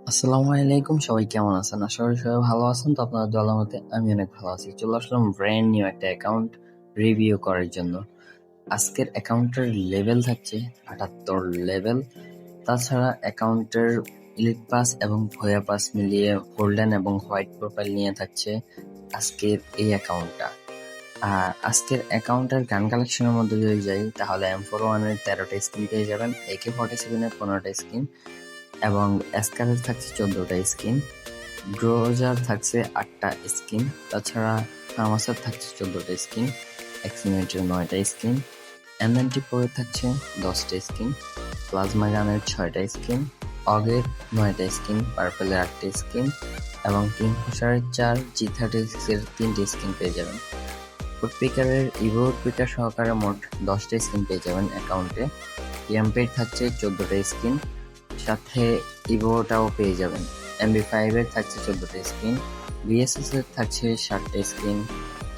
আসসালামু আলাইকুম, সবাই কেমন আছেন? আশা করি সবাই ভালো আছেন। তো আপনাদের দোয়ার মতে আমি অনেক ভালো আছি। চলে আসলাম ব্র্যান্ড নিউ একটা অ্যাকাউন্ট রিভিউ করার জন্য। আজকের অ্যাকাউন্টের লেভেল থাকছে ৭৮ লেভেল। তাছাড়া অ্যাকাউন্টের ইলিট পাস এবং ভয়া পাস মিলিয়ে গোল্ডেন এবং হোয়াইট প্রোফাইল নিয়ে থাকছে আজকের এই অ্যাকাউন্টটা। আর আজকের অ্যাকাউন্টের গান কালেকশনের মধ্যে যদি যাই, তাহলে M41 এর 13টা স্কিন পেয়ে যাবেন, AK47 এর 15টা স্কিন এবং এসকারের থাকছে 14টা স্কিন, গ্রোজার থাকছে 8টা স্কিন, তাছাড়া থার্মাসের থাকছে 14টা স্কিন, এক্সিমেটের 9টা স্কিন, M94 থাকছে 10টা স্কিন, প্লাজমা গানের 6টা স্কিন, অগের 9টা স্কিন, পার্পেলের 8টা স্কিন এবং কিংফিশারের 4, G36 এর 3টে স্কিন পেয়ে যাবেন। উডপিকারের ইভো উডপিকার সহকারে মোট 10টা স্কিন পেয়ে যাবেন অ্যাকাউন্টে। টিএমপির থাকছে 14টা স্কিন, সাথে ইভোটাও পেয়ে যাবেন। MB5 এর থাকছে 14টা স্কিন, VSS এর থাকছে 7টা স্কিন,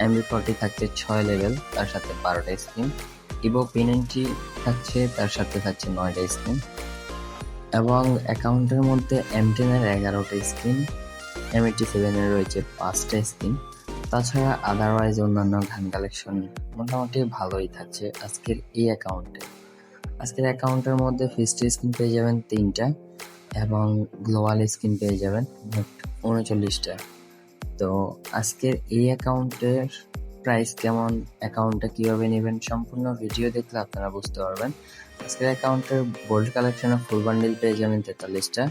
MB40 থাকছে 6 লেভেল, তার সাথে 12টা স্কিন, ইভো P90 থাকছে, তার সাথে থাকছে 9টা স্কিন এবং অ্যাকাউন্টের মধ্যে M10 এর 11টা স্কিন, M87 এর রয়েছে 5টা স্কিন। তাছাড়া আদারওয়াইজ অন্যান্য গান কালেকশন মোটামুটি ভালোই থাকছে আজকের এই অ্যাকাউন্টে। আজকের অ্যাকাউন্টের মধ্যে ফিস্টি স্কিন পেয়ে যাবেন 3টা এবং গ্লোবাল স্কিন পেয়ে যাবেন মোট 39টা। তো আজকের এই অ্যাকাউন্টের প্রাইস কেমন, অ্যাকাউন্টটা কিভাবে নেবেন, সম্পূর্ণ ভিডিও দেখলে আপনারা বুঝতে পারবেন। আজকের অ্যাকাউন্টের বোল্ড কালেকশনে ফুল বান্ডিল পেয়ে যাবেন 43টা,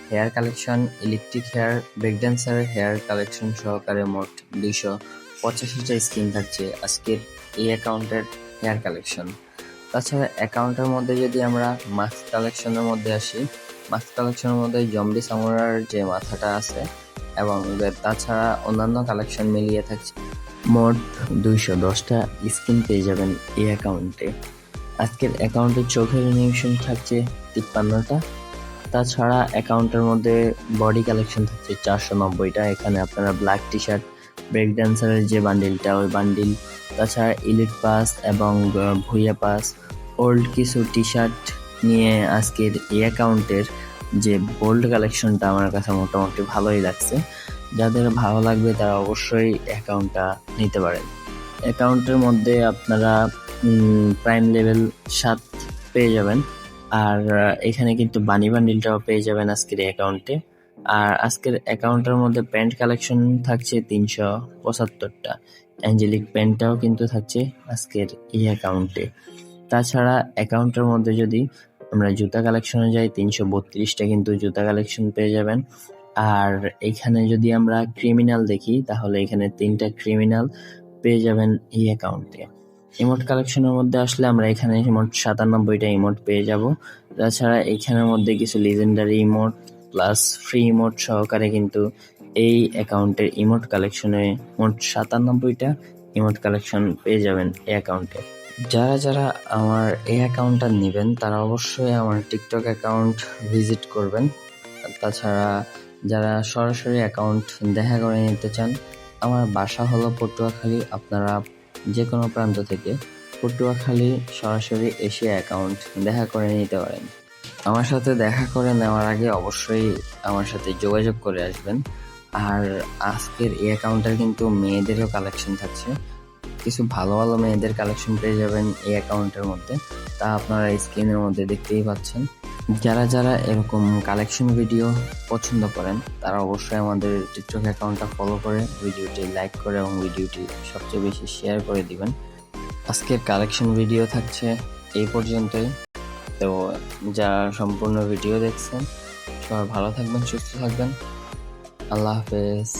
হেয়ার কালেকশন, ইলেকট্রিক হেয়ার, ব্রেকড্যান্সারের হেয়ার কালেকশন সহকারে মোট 285টা স্কিন থাকছে আজকের এই অ্যাকাউন্টের হেয়ার কালেকশন। তাছাড়া অ্যাকাউন্টের মধ্যে যদি আমরা মাস্ক কালেকশনের মধ্যে আসি, মাস্ক কালেকশনের মধ্যে জম্বি সামুরার যে মাথাটা আছে এবং তাছাড়া অন্যান্য কালেকশন মিলিয়ে থাকছে মোট 210টা স্কিন পেয়ে যাবেন এই অ্যাকাউন্টে। আজকের অ্যাকাউন্টের চোখের অ্যানিমেশন থাকছে 53টা। তাছাড়া অ্যাকাউন্টের মধ্যে বডি কালেকশন থাকছে 490টা। এখানে আপনারা ব্ল্যাক টি শার্ট, ব্রেক ড্যান্সারের যে বান্ডিলটা ওই বান্ডিল, তাছাড়া ইলিট পাস এবং ভুইয়া পাস, ওল্ড কিছু টি শার্ট নিয়ে আজকের এই অ্যাকাউন্টের যে বোল্ড কালেকশনটা আমার কাছে মোটামুটি ভালোই লাগছে। যাদের ভালো লাগবে তারা অবশ্যই অ্যাকাউন্টটা নিতে পারেন। অ্যাকাউন্টের মধ্যে আপনারা প্রাইম লেভেল 7 পেয়ে যাবেন। আর এখানে কিন্তু বানি বান্ডিলটাও পেয়ে যাবেন আজকের অ্যাকাউন্টে। আর আজকের অ্যাকাউন্টের মধ্যে প্যান্ট কালেকশন থাকছে 375টা, অ্যাঞ্জেলিক প্যান্টটাও কিন্তু থাকছে আজকের এই অ্যাকাউন্টে। তাছাড়া অ্যাকাউন্টের মধ্যে যদি আমরা জুতা কালেকশনে যাই, 332টা কিন্তু জুতা কালেকশন পেয়ে যাবেন। আর এখানে যদি আমরা ক্রিমিনাল দেখি, তাহলে এখানে 3টা ক্রিমিনাল পেয়ে যাবেন এই অ্যাকাউন্টে। ইমোট কালেকশনের মধ্যে আসলে আমরা এখানে মোট 97টা ইমোট পেয়ে যাব। তাছাড়া এখানের মধ্যে কিছু legendary emote plus free emote সহকারে কিন্তু এই অ্যাকাউন্টের ইমোট কালেকশনে মোট 97টা ইমোট কালেকশন পেয়ে যাবেন এই অ্যাকাউন্টে। যারা যারা আমার এই অ্যাকাউন্টটা নেবেন তারা অবশ্যই আমার টিকটক অ্যাকাউন্ট ভিজিট করবেন। তাছাড়া যারা সরাসরি অ্যাকাউন্ট দেখা করে নিতে চান, আমার বাসা হলো পটুয়াখালী। আপনারা যে কোনো প্রান্ত থেকে পটুয়াখালী সরাসরি এসে অ্যাকাউন্ট দেখা করে নিতে পারেন। আমার সাথে দেখা করে নেওয়ার আগে অবশ্যই আমার সাথে যোগাযোগ করে আসবেন। আর আজকের এই অ্যাকাউন্টের কিন্তু মেয়েদেরও কালেকশন থাকছে, কিছু ভালো ভালো মেয়েদের কালেকশন পেয়ে যাবেন এই অ্যাকাউন্টের মধ্যে, তা আপনারা স্ক্রিনের মধ্যে দেখতেই পাচ্ছেন। যারা যারা এরকম কালেকশন ভিডিও পছন্দ করেন তারা অবশ্যই আমাদের টিকটক অ্যাকাউন্টটা ফলো করে ভিডিওটি লাইক করে এবং ভিডিওটি সবচেয়ে বেশি শেয়ার করে দিবেন। আজকের কালেকশন ভিডিও থাকছে এই পর্যন্তই। তো যারা সম্পূর্ণ ভিডিও দেখছেন সবাই ভালো থাকবেন, সুস্থ থাকবেন। আল্লাহ হাফেজ।